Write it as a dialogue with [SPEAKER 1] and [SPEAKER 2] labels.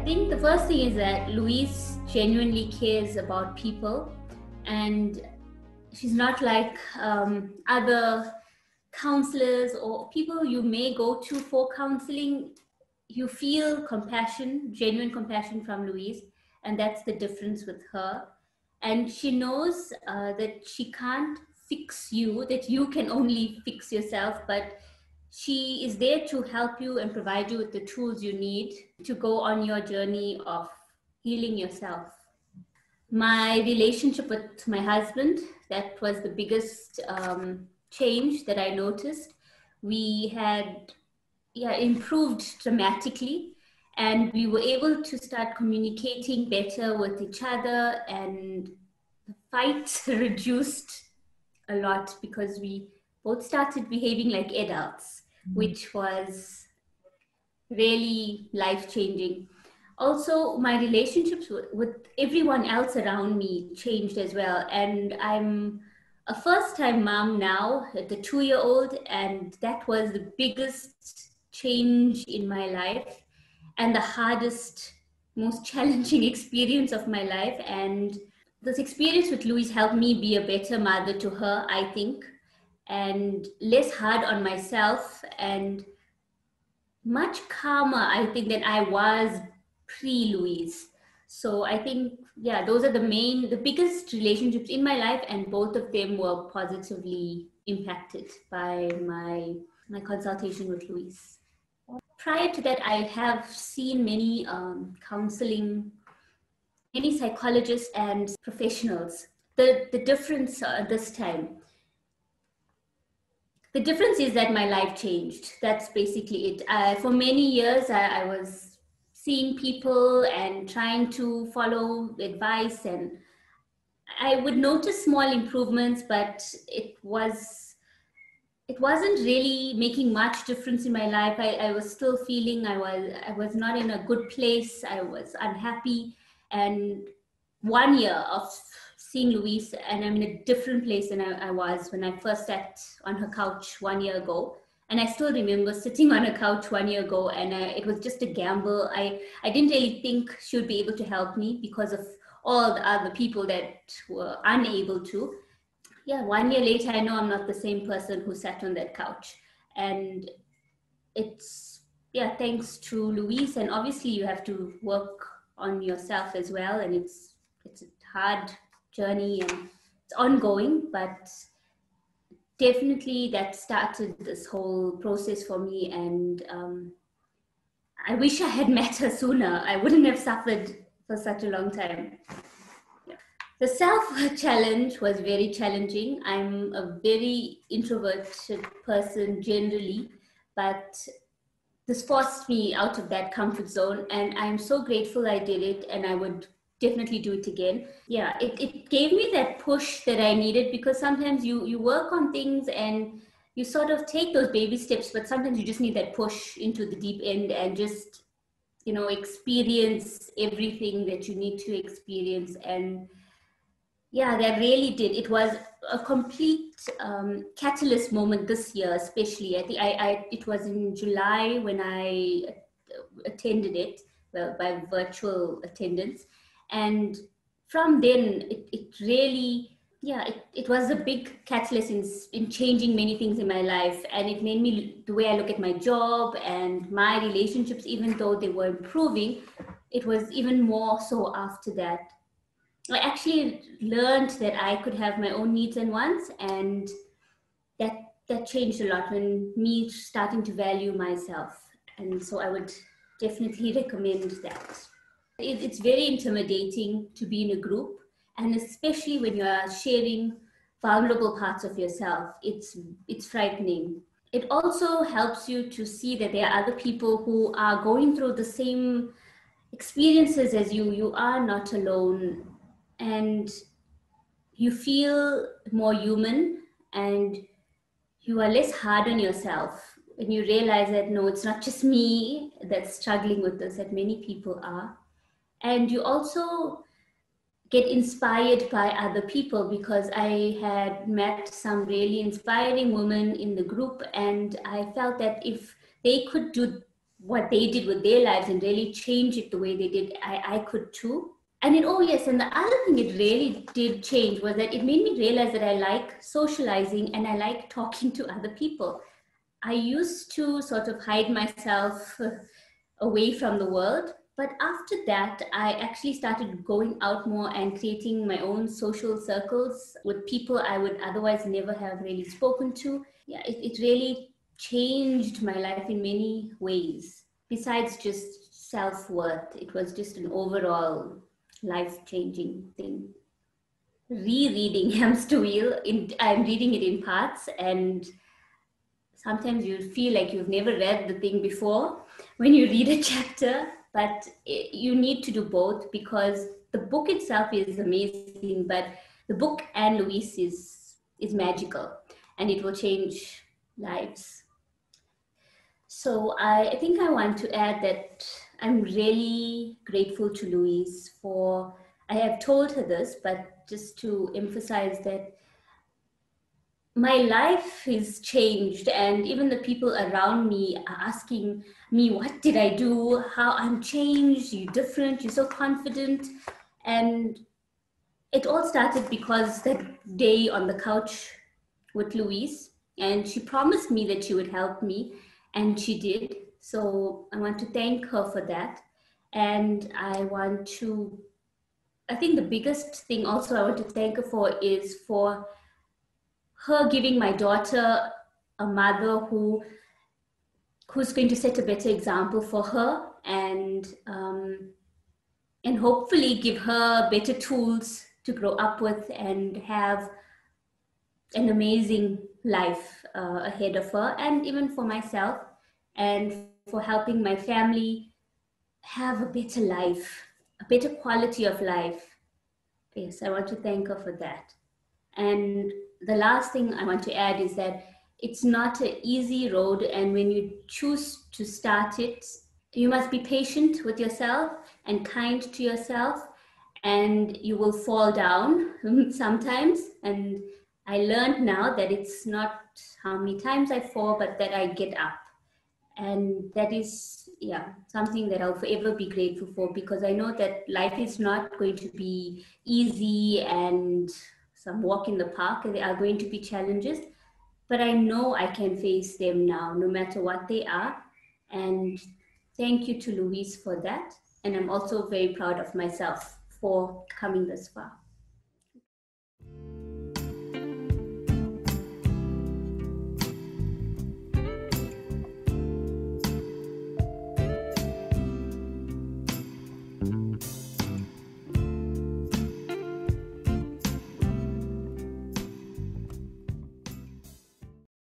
[SPEAKER 1] think the first thing is that Louise genuinely cares about people, and she's not like other counselors or people you may go to for counseling. You feel compassion, genuine compassion from Louise, and that's the difference with her. And she knows that she can't fix you, that you can only fix yourself, but she is there to help you and provide you with the tools you need to go on your journey of healing yourself. My relationship with my husband, that was the biggest change that I noticed. We had improved dramatically, and we were able to start communicating better with each other, and the fights reduced a lot because we both started behaving like adults, which was really life-changing. Also, my relationships with everyone else around me changed as well. And I'm a first-time mom now, the 2-year-old, and that was the biggest change in my life and the hardest, most challenging experience of my life. And this experience with Louise helped me be a better mother to her, I think, and less hard on myself and much calmer, I think, than I was pre-Louise. So I think, yeah, those are the biggest relationships in my life, and both of them were positively impacted by my consultation with Louise. Prior to that, I have seen many counseling, many psychologists and professionals. The difference this time, the difference is that my life changed. That's basically it. For many years, I was seeing people and trying to follow advice, and I would notice small improvements, but it wasn't really making much difference in my life. I was still feeling I was not in a good place. I was unhappy, and 1 year of seeing Louise, and I'm in a different place than I was when I first sat on her couch 1 year ago. And I still remember sitting on a couch 1 year ago, and it was just a gamble. I didn't really think she would be able to help me because of all the other people that were unable to. Yeah, 1 year later, I know I'm not the same person who sat on that couch. And it's, yeah, thanks to Louise. And obviously you have to work on yourself as well. And it's a hard journey and it's ongoing, but definitely that started this whole process for me. And I wish I had met her sooner. I wouldn't have suffered for such a long time. The self-challenge was very challenging. I'm a very introverted person generally, but this forced me out of that comfort zone, and I'm so grateful I did it, and I would definitely do it again. Yeah, it gave me that push that I needed, because sometimes you work on things and you sort of take those baby steps, but sometimes you just need that push into the deep end and just, experience everything that you need to experience. And yeah, that really did. It was a complete catalyst moment this year, especially. I think it was in July when I attended it, well, by virtual attendance. And from then, it really, it was a big catalyst in changing many things in my life. And it made me, the way I look at my job and my relationships, even though they were improving, it was even more so after that. I actually learned that I could have my own needs and wants, and that changed a lot when me starting to value myself. And so I would definitely recommend that. It's very intimidating to be in a group, and especially when you are sharing vulnerable parts of yourself, it's frightening. It also helps you to see that there are other people who are going through the same experiences as you. You are not alone, and you feel more human, and you are less hard on yourself, and you realize that no, it's not just me that's struggling with this, that many people are. And you also get inspired by other people, because I had met some really inspiring women in the group, and I felt that if they could do what they did with their lives and really change it the way they did, I could too. And it, oh yes, and the other thing it really did change was that it made me realize that I like socializing and I like talking to other people. I used to sort of hide myself away from the world. But after that, I actually started going out more and creating my own social circles with people I would otherwise never have really spoken to. Yeah, it really changed my life in many ways. Besides just self worth, it was just an overall life changing thing. Rereading Hamster Wheel, I'm reading it in parts, and sometimes you feel like you've never read the thing before when you read a chapter, but you need to do both because the book itself is amazing, but the book and Luis is magical and it will change lives. So I think I want to add that I'm really grateful to Louise for, I have told her this, but just to emphasize that my life is changed, and even the people around me are asking me, what did I do? How I'm changed, you're different, you're so confident. And it all started because that day on the couch with Louise, and she promised me that she would help me, and she did. So I want to thank her for that. And I think the biggest thing also I want to thank her for is for her giving my daughter a mother who's going to set a better example for her, and hopefully give her better tools to grow up with and have an amazing life ahead of her, and even for myself, and for helping my family have a better life, a better quality of life. Yes, I want to thank her for that. And the last thing I want to add is that it's not an easy road. And when you choose to start it, you must be patient with yourself and kind to yourself, and you will fall down sometimes. And I learned now that it's not how many times I fall, but that I get up. And that is, yeah, something that I'll forever be grateful for, because I know that life is not going to be easy and some walk in the park. There are going to be challenges, but I know I can face them now, no matter what they are. And thank you to Louise for that. And I'm also very proud of myself for coming this far.